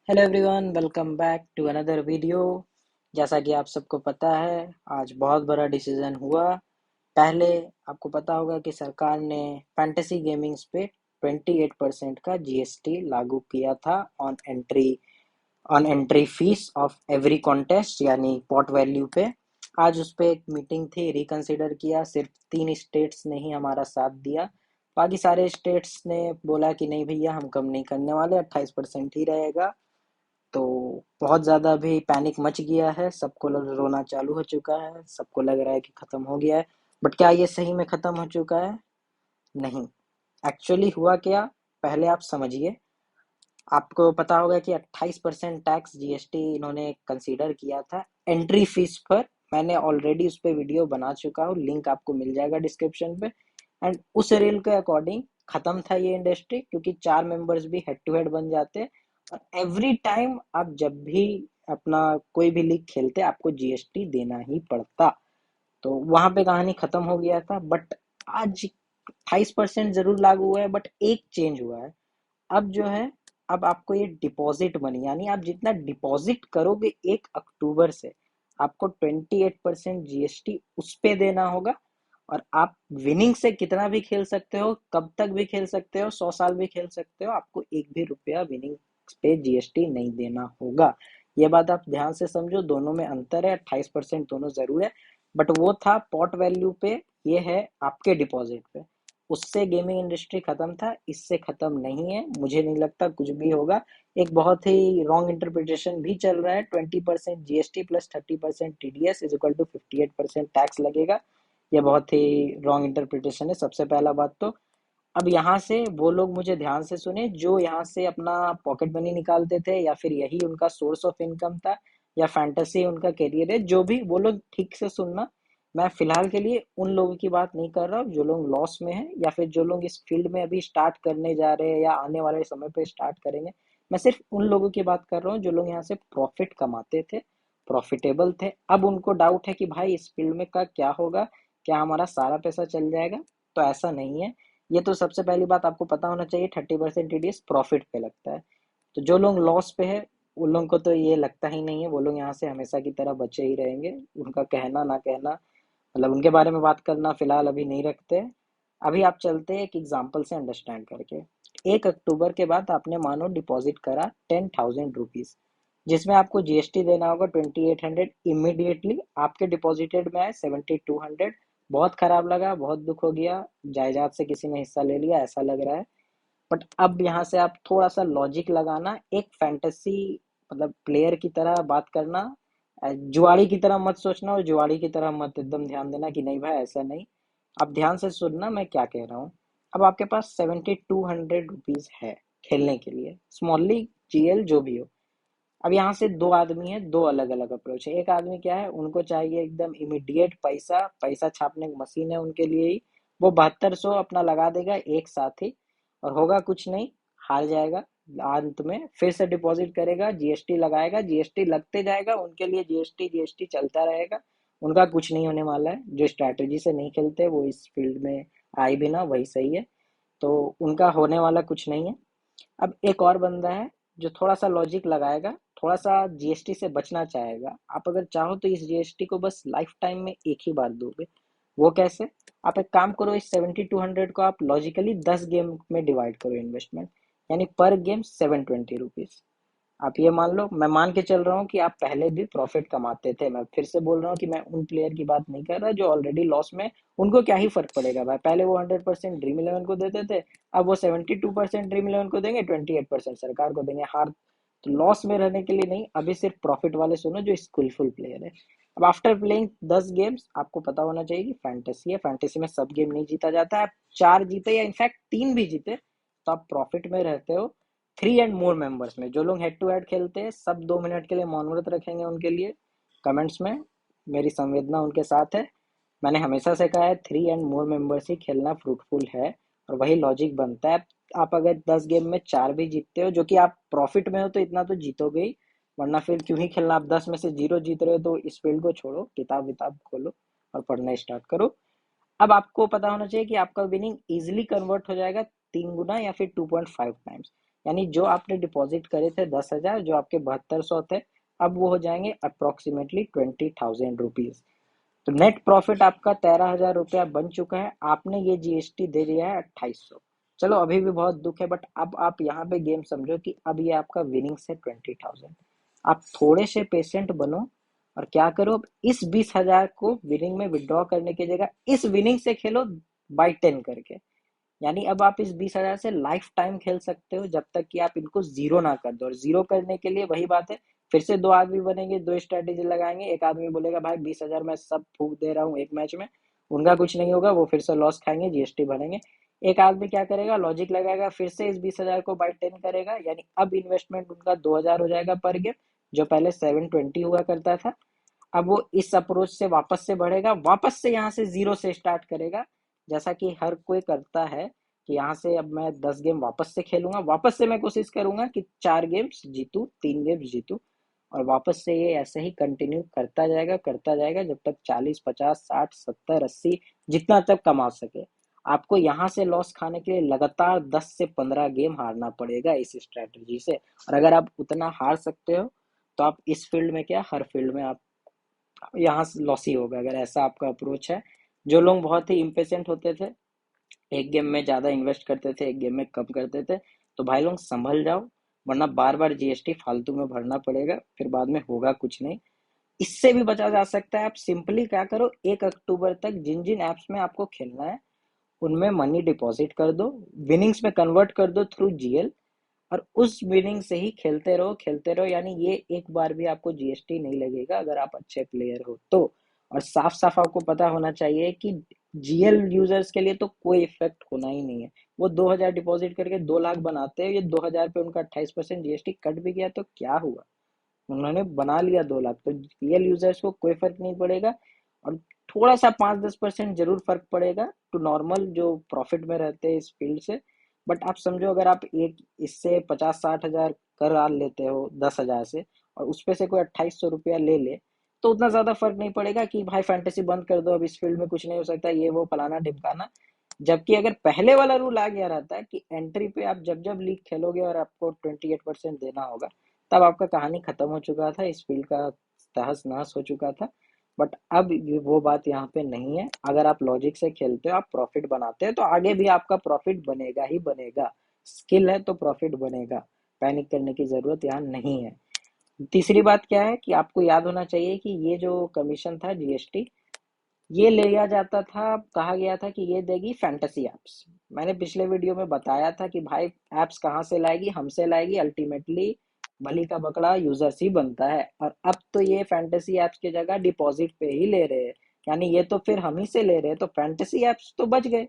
Hello everyone, welcome back to another video. जैसा कि आप सबको पता है, आज बहुत बड़ा डिसीजन हुआ। पहले आपको पता होगा कि सरकार ने फैंटेसी गेमिंग्स पे 28% का जीएसटी लागू किया था on entry fees of every contest, यानी पॉट वैल्यू पे। आज उस पे एक मीटिंग थी, रिकंसिडर किया। सिर्फ 3 स्टेट्स ने ही हमारा साथ दिया। बाकी सारे स्टेट्स ने बोला कि नहीं भैया, हम कम नहीं करने वाले, 28% ही रहेगा। तो बहुत ज़्यादा अभी पैनिक मच गया है, सबको रोना चालू हो चुका है, सबको लग रहा है कि ख़त्म हो गया है। बट क्या ये सही में ख़त्म हो चुका है? नहीं। एक्चुअली हुआ क्या, पहले आप समझिए। आपको पता होगा कि 28% टैक्स जीएसटी इन्होंने कंसीडर किया था एंट्री फीस पर। मैंने ऑलरेडी उस पर वीडियो बना चुका हूँ, लिंक आपको मिल जाएगा डिस्क्रिप्शन पे। एंड उस रील के अकॉर्डिंग खत्म था ये इंडस्ट्री, क्योंकि 4 मेंबर्स भी हेड टू हेड बन जाते। और एवरी टाइम आप जब भी अपना कोई भी लीग खेलते आपको जीएसटी देना ही पड़ता। तो वहां पे कहानी खत्म हो गया था। बट आज 28% जरूर लागू हुआ है, बट एक चेंज हुआ है। अब जो है, अब आपको ये डिपॉजिट मनी, यानी आप जितना डिपॉजिट करोगे 1 अक्टूबर से, आपको 28% जीएसटी उस पे देना होगा। और आप विनिंग से कितना भी खेल सकते हो, कब तक भी खेल सकते हो, 100 साल भी खेल सकते हो, आपको एक भी रुपया विनिंग पे जीएसटी नहीं देना होगा। ये बात आप ध्यान से समझो, दोनों में अंतर है। 28% दोनों जरूर है, बट वो था पॉट वैल्यू पे, ये है आपके डिपॉजिट पे। उससे गेमिंग इंडस्ट्री खत्म था, इससे खत्म नहीं है। मुझे नहीं लगता कुछ भी होगा। एक बहुत ही रॉन्ग इंटरप्रिटेशन भी चल रहा है, 20% GST plus 30% TDS is equal to 58% tax लगेगा। ये बहुत ही रॉन्ग इंटरप्रिटेशन है, सबसे पहला बात तो। अब यहाँ से वो लोग मुझे ध्यान से सुने, जो यहाँ से अपना पॉकेट मनी निकालते थे, या फिर यही उनका सोर्स ऑफ इनकम था, या फैंटेसी उनका करियर है, जो भी, वो लोग ठीक से सुनना। मैं फिलहाल के लिए उन लोगों की बात नहीं कर रहा हूँ जो लोग लॉस में हैं, या फिर जो लोग इस फील्ड में अभी स्टार्ट करने जा रहे हैं या आने वाले समय पे स्टार्ट करेंगे। मैं सिर्फ उन लोगों की बात कर रहा हूँ जो लोग यहाँ से प्रॉफिट कमाते थे, प्रॉफिटेबल थे। अब उनको डाउट है कि भाई इस फील्ड में का क्या होगा, क्या हमारा सारा पैसा चल जाएगा? तो ऐसा नहीं है। ये तो सबसे पहली बात आपको पता होना चाहिए, 30% टीडीएस प्रॉफिट पे लगता है। तो जो लोग लॉस पे है, उन लोगों को तो ये लगता ही नहीं है, वो लोग यहाँ से हमेशा की तरह बचे ही रहेंगे। उनका कहना ना कहना, मतलब उनके बारे में बात करना फिलहाल अभी नहीं रखते। अभी आप चलते हैं एक एग्जाम्पल से अंडरस्टैंड करके। 1 अक्टूबर के बाद आपने मानो डिपॉजिट करा 10,000 रुपीज, जिसमें आपको जीएसटी देना होगा 2800। इमीडिएटली आपके डिपॉजिटेड में आए 7200। बहुत खराब लगा, बहुत दुख हो गया, जायदाद से किसी ने हिस्सा ले लिया ऐसा लग रहा है। बट अब यहाँ से आप थोड़ा सा लॉजिक लगाना, एक फैंटेसी मतलब प्लेयर की तरह बात करना। जुआड़ी की तरह मत सोचना, और जुआड़ी की तरह मत एकदम ध्यान देना कि नहीं भाई ऐसा नहीं। आप ध्यान से सुनना मैं क्या कह रहा हूँ। अब आपके पास 7200 रुपीज है खेलने के लिए, स्मॉल लीग, जीएल, जो भी हो। अब यहाँ से दो आदमी है, दो अलग अलग अप्रोच है। एक आदमी क्या है, उनको चाहिए एकदम इमिडिएट पैसा, पैसा छापने की मशीन है उनके लिए ही। वो 7200 अपना लगा देगा एक साथ ही, और होगा कुछ नहीं, हार जाएगा। अंत में फिर से डिपॉजिट करेगा, जीएसटी लगाएगा, जीएसटी लगते जाएगा, उनके लिए जीएसटी जीएसटी चलता रहेगा। उनका कुछ नहीं होने वाला है। जो स्ट्रैटेजी से नहीं खेलते वो इस फील्ड में आए भी ना, वही सही है। तो उनका होने वाला कुछ नहीं है। अब एक और बंदा है जो थोड़ा सा लॉजिक लगाएगा, थोड़ा सा जीएसटी से बचना चाहेगा। आप अगर चाहो तो इस जीएसटी को बस लाइफ टाइम में एक ही बार दोगे। वो कैसे? आप एक काम करो, इस 7200 को आप लॉजिकली 10 गेम में डिवाइड करो इन्वेस्टमेंट, यानी पर गेम 720 रुपीज। आप ये मान लो, मैं मान के चल रहा हूँ कि आप पहले भी प्रॉफिट कमाते थे। मैं फिर से बोल रहा हूँ कि मैं उन प्लेयर की बात नहीं कर रहा जो ऑलरेडी लॉस में। उनको क्या ही फर्क पड़ेगा भाई, पहले वो 100% ड्रीम इलेवन को देते थे, अब वो 72% ड्रीम इलेवन को देंगे, 28% सरकार को देंगे। हार तो लॉस में रहने के लिए नहीं, अभी सिर्फ प्रॉफिट वाले सुनो जो स्किलफुल प्लेयर है। अब आफ्टर प्लेइंग 10 गेम्स, आपको पता होना चाहिए कि फैंटेसी है, फैंटेसी में सब गेम नहीं जीता जाता है। आप 4 जीते या इनफैक्ट 3 भी जीते तो आप प्रॉफिट में रहते हो। 3 एंड मोर मेंबर्स में जो लोग हेड टू हेड खेलते हैं, सब 2 मिनट के लिए मौन व्रत रखेंगे उनके लिए। कमेंट्स में मेरी संवेदना उनके साथ है। मैंने हमेशा से कहा है 3 एंड मोर मेंबर्स ही खेलना फ्रूटफुल है, और वही लॉजिक बनता है। आप अगर 10 गेम में 4 भी जीतते हो, जो कि आप प्रॉफिट में हो, तो इतना तो जीतोगे ही, वरना फिर क्यों ही खेलना। आप 10 में से 0 जीत रहे हो तो इस फील्ड को छोड़ो, किताब विताब खोलो और पढ़ना स्टार्ट करो। अब आपको पता होना चाहिए कि आपका विनिंग इजिली कन्वर्ट हो जाएगा 3 गुना या फिर 2.5 टाइम्स, यानी जो आपने डिपॉजिट करे थे 10,000, जो आपके 7200 थे, अब वो हो जाएंगे अप्रोक्सीमेटली 20,000 रुपीज। तो नेट प्रॉफिट आपका 13,000 रुपया बन चुका है। आपने ये जीएसटी दे दिया है 2800। चलो अभी भी बहुत दुख है, बट अब आप यहाँ पे गेम समझो कि अब ये आपका विनिंग्स है 20,000। आप थोड़े से पेशेंट बनो और क्या करो, अब इस 20,000 को विनिंग में विड्रॉ करने की जगह इस विनिंग से खेलो बाई 10 करके। यानी अब आप इस 20,000 से लाइफ टाइम खेल सकते हो जब तक कि आप इनको जीरो ना कर दो। और जीरो करने के लिए वही बात है, फिर से दो आदमी बनेंगे, दो स्ट्रेटेजी लगाएंगे। एक आदमी बोलेगा भाई 20,000 मैं सब फूक दे रहा हूँ एक मैच में, उनका कुछ नहीं होगा, वो फिर से लॉस खाएंगे, जीएसटी भरेंगे। एक आदमी क्या करेगा, लॉजिक लगाएगा, फिर से इस 20,000 को बाई 10 करेगा, यानी अब इन्वेस्टमेंट उनका 2,000 हो जाएगा पर गेम, जो पहले 720 हुआ करता था। अब वो इस अप्रोच से वापस से बढ़ेगा, वापस से यहाँ से जीरो से स्टार्ट करेगा, जैसा कि हर कोई करता है कि यहाँ से अब मैं 10 गेम वापस से खेलूंगा, वापस से मैं कोशिश करूंगा कि 4 गेम्स जीतू, 3 गेम्स जीतू, और वापस से ये ऐसे ही कंटिन्यू करता जाएगा जब तक 40, 50, 60, 70, 80 जितना तक कमा सके। आपको यहाँ से लॉस खाने के लिए लगातार 10 से 15 गेम हारना पड़ेगा इस स्ट्रेटजी से। और अगर आप उतना हार सकते हो तो आप इस फील्ड में क्या, हर फील्ड में आप यहाँ लॉस ही होगा, अगर ऐसा आपका अप्रोच है। जो लोग बहुत ही इम्पेशेंट होते थे, एक गेम में ज्यादा इन्वेस्ट करते थे, एक गेम में कम करते थे, तो भाई लोग संभल जाओ, वरना बार बार जीएसटी फालतू में भरना पड़ेगा, फिर बाद में होगा कुछ नहीं। इससे भी बचा जा सकता है। आप सिंपली क्या करो, 1 अक्टूबर तक जिन जिन एप्स में आपको खेलना है उनमें मनी डिपॉजिट कर दो, विनिंग्स में कन्वर्ट कर दो थ्रू जीएल, और उस विनिंग से ही खेलते रहो। यानी ये एक बार भी आपको जीएसटी नहीं लगेगा अगर आप अच्छे प्लेयर हो तो। और साफ साफ आपको पता होना चाहिए कि जीएल यूजर्स के लिए तो कोई इफेक्ट होना ही नहीं है। वो 2,000 डिपॉजिट करके 2 लाख बनाते हैं, ये 2,000 पे उनका 28% जीएसटी कट भी गया तो क्या हुआ, उन्होंने बना लिया 2 लाख। तो रियल यूजर्स को कोई फर्क नहीं पड़ेगा, और थोड़ा सा 5-10% जरूर फर्क पड़ेगा टू नॉर्मल जो प्रॉफिट में रहते हैं इस फील्ड से। बट आप समझो, अगर आप एक इससे 50-60 हजार कर लेते हो 10,000 से, और उस पे से कोई 2,800 रुपया ले ले, तो उतना ज्यादा फर्क नहीं पड़ेगा कि भाई फैंटेसी बंद कर दो, अब इस फील्ड में कुछ नहीं हो सकता, ये वो फलाना ढिमकाना। जबकि अगर पहले वाला रूल आ गया रहता है कि एंट्री पे आप जब जब लीग खेलोगे और आपको 28% देना होगा, तब आपका कहानी खत्म हो चुका था, इस फील्ड का तहस नहस हो चुका था। बट अब वो बात यहाँ पे नहीं है। अगर आप लॉजिक से खेलते हो, आप प्रॉफिट बनाते हो, तो आगे भी आपका प्रॉफिट बनेगा ही बनेगा। स्किल है तो प्रॉफिट बनेगा, पैनिक करने की जरूरत यहाँ नहीं है। तीसरी बात क्या है कि आपको याद होना चाहिए कि ये जो कमीशन था जीएसटी, ये लिया जाता था, कहा गया था कि ये देगी फैंटेसी एप्स। मैंने पिछले वीडियो में बताया था कि भाई एप्स कहाँ से लाएगी, हमसे लाएगी, अल्टीमेटली बलि का बकरा यूजर्स ही बनता है। और अब तो ये फैंटेसी एप्स की जगह डिपॉजिट पे ही ले रहे हैं, यानी ये तो फिर हम ही से ले रहे हैं, तो फैंटेसी एप्स तो बच गए।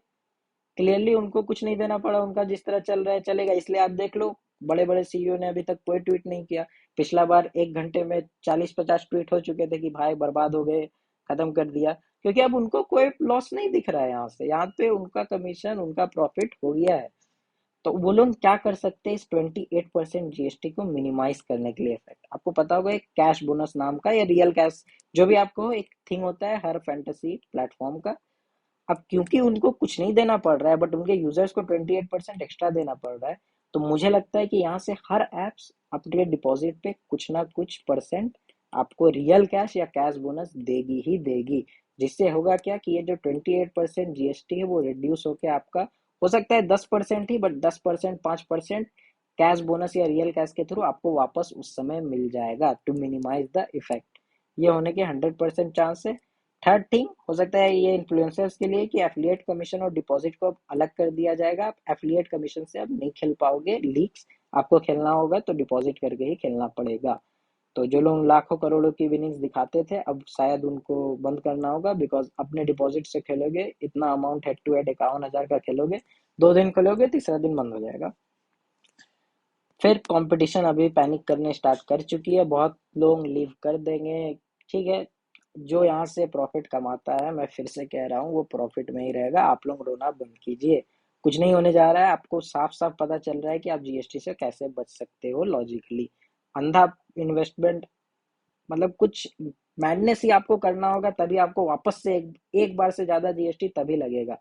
क्लियरली उनको कुछ नहीं देना पड़ा, उनका जिस तरह चल रहा है चलेगा। इसलिए आप देख लो, बड़े बड़े सीईओ ने अभी तक कोई ट्वीट नहीं किया। पिछला बार 1 घंटे में 40-50 ट्वीट हो चुके थे कि भाई बर्बाद हो गए, खत्म कर दिया, क्योंकि अब उनको कोई लॉस नहीं दिख रहा है। यहाँ से यहाँ पे उनका कमीशन, उनका प्रॉफिट हो गया है। तो वो लोग क्या कर सकते हैं इस 28% जीएसटी को मिनिमाइज करने के लिए? इफेक्ट आपको पता होगा, एक कैश बोनस नाम का या रियल कैश, जो भी आपको एक थिंग होता है हर फैंटेसी प्लेटफॉर्म का। अब क्योंकि उनको कुछ नहीं देना पड़ रहा है, बट उनके यूजर्स को 28% एक्स्ट्रा देना पड़ रहा है, तो मुझे लगता है कि यहाँ से हर एप्स अपने डिपॉजिट पे कुछ ना कुछ परसेंट आपको रियल कैश या कैश बोनस देगी ही देगी। जिससे होगा क्या कि ये जो 28% जीएसटी है वो रिड्यूस होकर आपका हो सकता है 10% ही, बट 10%, 5% कैश बोनस या रियल कैश के थ्रू आपको वापस उस समय मिल जाएगा, टू मिनिमाइज द इफेक्ट। ये होने के 100% चांस है। थर्ड थिंग हो सकता है ये इन्फ्लुएंसर्स के लिए कि एफिलिएट कमीशन और डिपॉजिट को अब अलग कर दिया जाएगा। आप एफिलिएट कमीशन से अब नहीं खेल पाओगे लीग्स, आपको खेलना होगा तो डिपॉजिट करके ही खेलना पड़ेगा। तो जो लोग लाखों करोड़ों की विनिंग्स दिखाते थे, अब शायद उनको बंद करना होगा, बिकॉज अपने डिपॉजिट से खेलोगे, इतना अमाउंट हेड टू हेड 51,000 का खेलोगे, 2 दिन खेलोगे, तीसरा दिन बंद हो जाएगा। फिर कंपटीशन अभी पैनिक करने स्टार्ट कर चुकी है, बहुत लोग लीव कर देंगे। ठीक है, जो यहाँ से प्रॉफिट कमाता है, मैं फिर से कह रहा हूँ, वो प्रॉफिट में ही रहेगा। आप लोग रोना बंद कीजिए, कुछ नहीं होने जा रहा है। आपको साफ साफ पता चल रहा है कि आप जीएसटी से कैसे बच सकते हो लॉजिकली। अंधा इन्वेस्टमेंट, मतलब कुछ मैडनेस ही आपको करना होगा, तभी आपको वापस से एक बार से ज्यादा जीएसटी तभी लगेगा।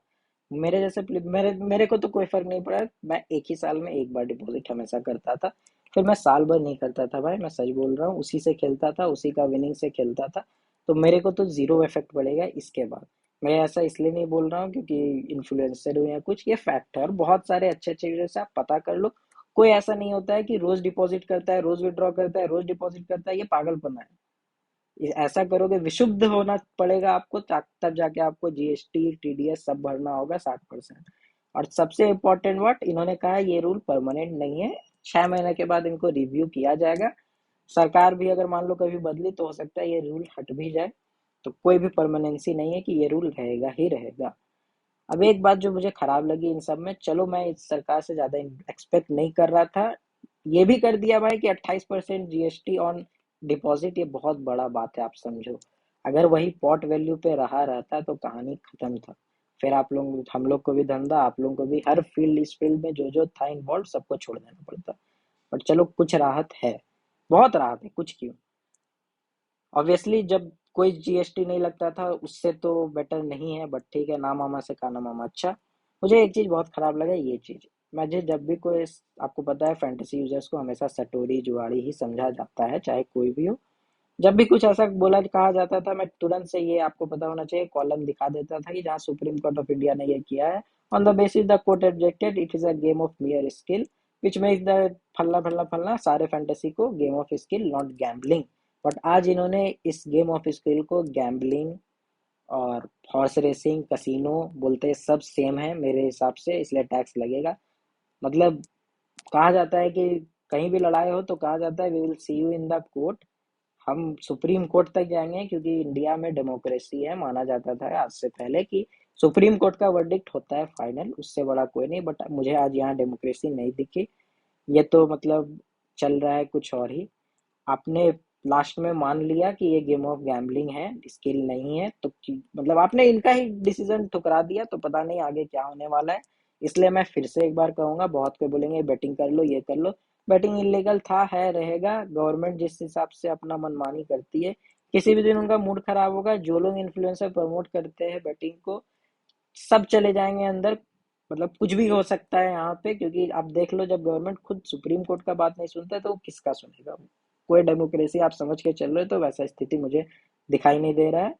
मेरे जैसे मेरे मेरे को तो कोई फर्क नहीं पड़ा। मैं एक ही साल में एक बार डिपॉजिट हमेशा करता था। फिर मैं साल भर नहीं करता था भाई, मैं सच बोल रहा हूँ, उसी से खेलता था, उसी का विनिंग से खेलता था। तो मेरे को तो जीरो इफेक्ट पड़ेगा इसके बाद। मैं ऐसा इसलिए नहीं बोल रहा हूँ क्योंकि इन्फ्लुएंसर हूँ या कुछ, ये फैक्ट है। और बहुत सारे अच्छे अच्छे वीडियो से आप पता कर लो। कोई ऐसा नहीं होता है कि रोज डिपॉजिट करता है, रोज विड्रॉ करता है, रोज डिपॉजिट करता है, ये पागलपना है। ऐसा करोगे विशुद्ध होना पड़ेगा आपको, तब जाके आपको जीएसटी टीडीएस सब भरना होगा 60%। और सबसे इम्पोर्टेंट वर्ड, इन्होंने कहा है ये रूल परमानेंट नहीं है, 6 महीने के बाद इनको रिव्यू किया जाएगा। सरकार भी अगर मान लो कभी बदली तो हो सकता है ये रूल हट भी जाए। तो कोई भी परमानेंसी नहीं है कि ये रूल रहेगा ही रहेगा। अब एक बात जो मुझे खराब लगी इन सब में, चलो मैं इस सरकार से ज्यादा एक्सपेक्ट नहीं कर रहा था, ये भी कर दिया भाई कि 28% जीएसटी ऑन डिपॉजिट, ये बहुत बड़ा बात है आप समझो। अगर वही पॉट वैल्यू पे रहा रहता तो कहानी खत्म था। फिर आप लोग हम लोग को भी धंधा, आप लोगों को भी, हर फील्ड, इस फील्ड में जो जो था इन्वॉल्व सबको छोड़ देना पड़ता। बट चलो कुछ राहत है, बहुत राहत है, कुछ क्यों। ऑब्वियसली जब कोई जीएसटी नहीं लगता था उससे तो बेटर नहीं है, बट ठीक है, ना मामा से काना मामा अच्छा। मुझे एक चीज बहुत खराब लगा, ये चीज, मुझे जब भी कोई, आपको पता है फैंटेसी यूजर्स को हमेशा सटोरी जुआड़ी ही समझा जाता है, चाहे कोई भी हो। जब भी कुछ ऐसा बोला कहा जाता था, मैं तुरंत से, ये आपको पता होना चाहिए, कॉलम दिखा देता था कि जहाँ सुप्रीम कोर्ट ऑफ इंडिया ने ये किया है, on the basis the court objected it is a game of mere skill which make the फल्ला फल्ला फल्ला, सारे फैंटेसी को game of skill not gambling. But आज इन्होंने इस गेम ऑफ स्किल को गैम्बलिंग और हॉर्स रेसिंग कसिनो बोलते हैं, सब सेम है मेरे हिसाब से, इसलिए टैक्स लगेगा। मतलब कहा जाता है कि कहीं भी लड़ाई हो तो कहा जाता है we will see you in the court. हम सुप्रीम कोर्ट तक जाएंगे क्योंकि इंडिया में डेमोक्रेसी है, माना जाता था आज से पहले कि सुप्रीम कोर्ट का वर्डिक्ट होता है फाइनल, उससे बड़ा कोई नहीं। बट मुझे आज यहाँ डेमोक्रेसी नहीं दिखी। ये तो मतलब चल रहा है कुछ और ही। आपने लास्ट में मान लिया कि ये गेम ऑफ गैम्बलिंग है, स्किल नहीं है, तो मतलब आपने इनका ही डिसीजन ठुकरा दिया, तो पता नहीं आगे क्या होने वाला है। इसलिए मैं फिर से एक बार कहूंगा, बहुत कोई बोलेंगे बैटिंग कर लो, ये कर लो। बैटिंग इलीगल था, है, रहेगा। गवर्नमेंट जिस हिसाब से अपना मनमानी करती है, किसी भी दिन उनका मूड खराब होगा, जो लोग इन्फ्लुएंसर प्रमोट करते हैं बैटिंग को, सब चले जाएंगे अंदर। मतलब कुछ भी हो सकता है यहाँ पे, क्योंकि आप देख लो, जब गवर्नमेंट खुद सुप्रीम कोर्ट का बात नहीं सुनता तो वो किसका सुनेगा। कोई डेमोक्रेसी आप समझ के चल रहे हो तो वैसा स्थिति मुझे दिखाई नहीं दे रहा है।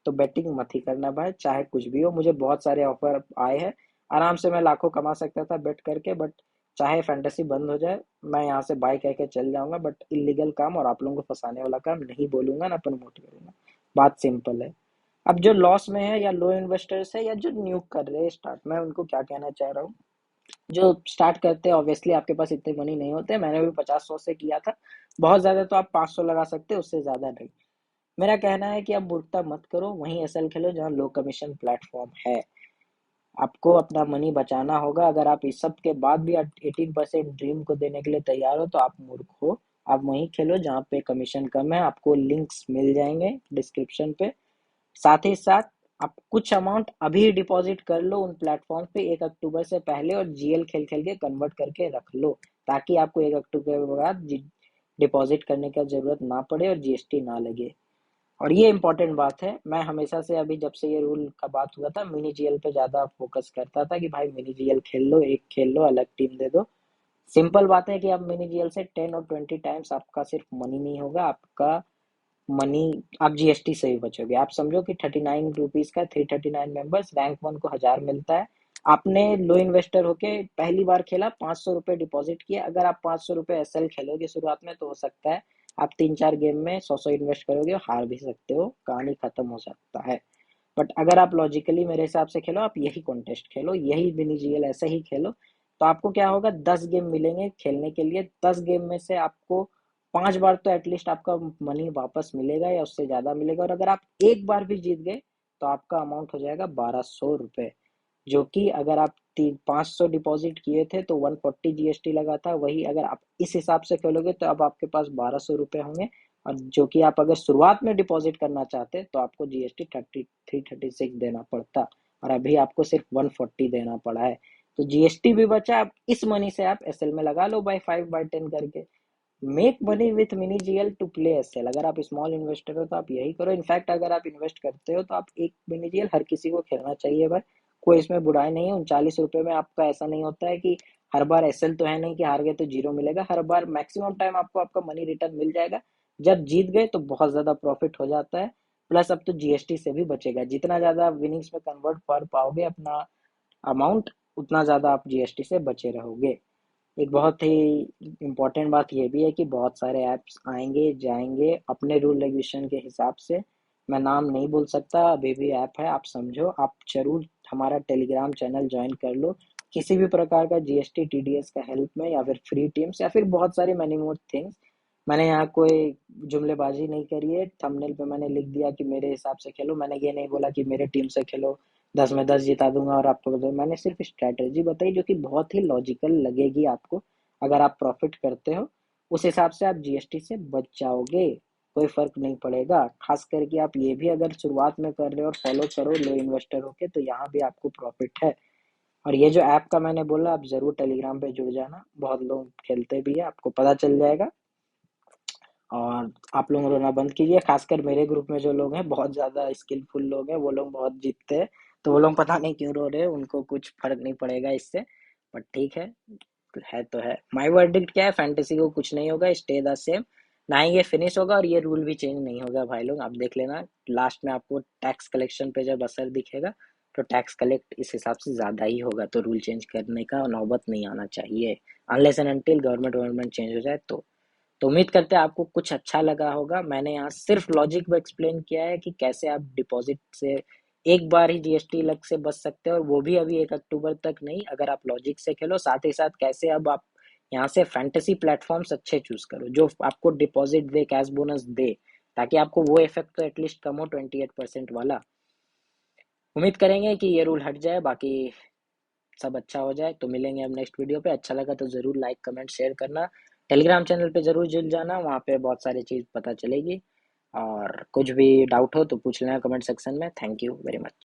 तो बेटिंग मत ही करना भाई, चाहे कुछ भी हो। मुझे बहुत सारे ऑफर आए हैं, आराम से मैं लाखों कमा सकता था बेट करके, बट चाहे फैंटेसी बंद हो जाए, मैं यहाँ से बाय कह के चल जाऊंगा। बट इलीगल काम और आप लोगों को फंसाने वाला काम नहीं बोलूंगा, ना प्रमोट करूंगा। बात सिंपल है। अब जो लॉस में है या लो इन्वेस्टर्स है या जो न्यू कर रहे हैं स्टार्ट, मैं उनको क्या कहना चाह रहा हूँ। जो स्टार्ट करते हैं, ऑब्वियसली आपके पास इतने मनी नहीं होते, मैंने भी 50-100 से किया था। बहुत ज्यादा तो आप 500 लगा सकते हो, उससे ज्यादा नहीं। मेरा कहना है कि अब बुरता मत करो, वहीं एसएल खेलो जहाँ लो कमीशन प्लेटफॉर्म है। आपको अपना मनी बचाना होगा। अगर आप इस सब के बाद भी 18% ड्रीम को देने के लिए तैयार हो तो आप मूर्ख हो। आप वहीं खेलो जहाँ पे कमीशन कम है, आपको लिंक्स मिल जाएंगे डिस्क्रिप्शन पे। साथ ही साथ आप कुछ अमाउंट अभी डिपॉजिट कर लो उन प्लेटफॉर्म पे 1 अक्टूबर से पहले, और जीएल खेल खेल के कन्वर्ट करके रख लो, ताकि आपको 1 अक्टूबर के बाद डिपॉजिट करने का जरूरत ना पड़े और जीएसटी ना लगे। और ये इंपॉर्टेंट बात है, मैं हमेशा से, अभी जब से ये रूल का बात हुआ था, मिनी जीएल पे ज्यादा फोकस करता था कि भाई मिनी जीएल खेल लो, एक खेल लो, अलग टीम दे दो। सिंपल बात है कि अब मिनी जीएल से 10 और 20 टाइम्स आपका सिर्फ मनी नहीं होगा, आपका मनी, आप जीएसटी से भी बचोगे। आप समझो कि 39 रुपीज का 339 मेंबर्स, रैंक 1 को 1000 मिलता है। आपने लो इन्वेस्टर होके पहली बार खेला, 500 रुपये डिपॉजिट किया, अगर आप 500 रुपये एसएल खेलोगे शुरुआत में, तो हो सकता है आप 3-4 गेम में 100 इन्वेस्ट करोगे और हार भी सकते हो, कहानी खत्म हो सकता है। बट अगर आप लॉजिकली मेरे हिसाब से खेलो, आप यही कॉन्टेस्ट खेलो, यही मिनी जीएल ऐसे ही खेलो, तो आपको क्या होगा, 10 गेम मिलेंगे खेलने के लिए। 10 गेम में से आपको 5 बार तो एटलीस्ट आपका मनी वापस मिलेगा या उससे ज्यादा मिलेगा। और अगर आप एक बार भी जीत गए तो आपका अमाउंट हो जाएगा 1200 रुपये। जो कि अगर आप 500 डिपॉजिट किए थे तो 140 जीएसटी लगा था, वही अगर आप इस हिसाब से खोलोगे तो अब आपके पास 1200 रुपये होंगे। और जो कि आप अगर शुरुआत में डिपॉजिट करना चाहते तो आपको जीएसटी 33-36 देना पड़ता, और अभी आपको सिर्फ 140 देना पड़ा है। तो जीएसटी भी बचा। अब इस मनी से आप एसएल में लगा लो बाय 5/10 करके। Make money with mini GL to play SL. अगर आप स्मॉल इन्वेस्टर हो तो आप यही करो। इनफैक्ट अगर आप इन्वेस्ट करते हो तो आप एक मिनी जीएल हर किसी को खेलना चाहिए भाई। कोई इसमें बुराई नहीं है। 39 रुपये में आपका ऐसा नहीं होता है कि हर बार एसएल तो है नहीं कि हार गए तो जीरो मिलेगा, हर बार मैक्सिमम टाइम आपको आपका मनी रिटर्न मिल जाएगा। जब जीत गए तो बहुत ज्यादा प्रॉफिट हो जाता है, प्लस अब तो जीएसटी से भी बचेगा। जितना ज्यादा विनिंग्स में कन्वर्ट कर पाओगे अपना अमाउंट, उतना ज़्यादा आप जीएसटी से बचे रहोगे। एक बहुत ही इम्पोर्टेंट बात ये भी है कि बहुत सारे ऐप्स आएंगे जाएंगे अपने रूल रेगुलेशन के हिसाब से। मैं नाम नहीं बोल सकता, अभी भी ऐप है, आप समझो। आप जरूर हमारा टेलीग्राम चैनल ज्वाइन कर लो। किसी भी प्रकार का जीएसटी टीडीएस का हेल्प में, या फिर फ्री टीम्स, या फिर बहुत सारे मैनी मोर थिंग्स। मैंने यहाँ कोई जुमलेबाजी नहीं करी है। थंबनेल पे मैंने लिख दिया कि मेरे हिसाब से खेलो, मैंने ये नहीं बोला कि मेरे टीम से खेलो 10 में 10 जिता दूंगा और आपको बता। मैंने सिर्फ स्ट्रैटेजी बताई जो कि बहुत ही लॉजिकल लगेगी आपको। अगर आप प्रॉफिट करते हो उस हिसाब से आप जीएसटी से बच जाओगे, कोई फर्क नहीं पड़ेगा। खास करके आप ये भी अगर शुरुआत में कर रहे हो और फॉलो करो लो इन्वेस्टर होके, तो यहाँ भी आपको प्रॉफिट है। और ये जो ऐप का मैंने बोला, आप जरूर टेलीग्राम पे जुड़ जाना, बहुत लोग खेलते भी है, आपको पता चल जाएगा। और आप लोग रोना बंद कीजिए, खासकर मेरे ग्रुप में जो लोग हैं बहुत ज़्यादा स्किलफुल लोग हैं, वो लोग बहुत जीतते हैं। तो वो लोग पता नहीं क्यों रो रहे हैं, उनको कुछ फर्क नहीं पड़ेगा इससे। बट ठीक है तो है। माई वर्डिक्ट क्या है, फैंटेसी को कुछ नहीं होगा, स्टे द सेम। ना ही ये फिनिश होगा और ये रूल भी चेंज नहीं होगा भाई लोग, आप देख लेना। लास्ट में आपको टैक्स कलेक्शन पे जब असर दिखेगा तो टैक्स कलेक्ट इस हिसाब से ज़्यादा ही होगा, तो रूल चेंज करने का नौबत नहीं आना चाहिए, unless and until government change हो जाए तो उम्मीद करते हैं आपको कुछ अच्छा लगा होगा। मैंने यहाँ सिर्फ लॉजिक एक्सप्लेन किया है कि कैसे आप डिपॉजिट से एक बार ही जीएसटी लग से बच सकते हो, और वो भी अभी 1 अक्टूबर तक नहीं, अगर आप लॉजिक से खेलो। साथ ही साथ कैसे अब आप यहाँ से फैंटेसी प्लेटफॉर्म्स अच्छे चूज करो जो आपको डिपॉजिट दे, कैश बोनस दे, ताकि आपको वो इफेक्ट तो एटलीस्ट कम हो 28% वाला। उम्मीद करेंगे कि ये रूल हट जाए, बाकी सब अच्छा हो जाए। तो मिलेंगे अब नेक्स्ट वीडियो पे। अच्छा लगा तो ज़रूर लाइक कमेंट शेयर करना। टेलीग्राम चैनल पे ज़रूर जुड़ जाना, वहाँ पे बहुत सारी चीज़ पता चलेगी। और कुछ भी डाउट हो तो पूछ लेना कमेंट सेक्शन में। Thank you very much.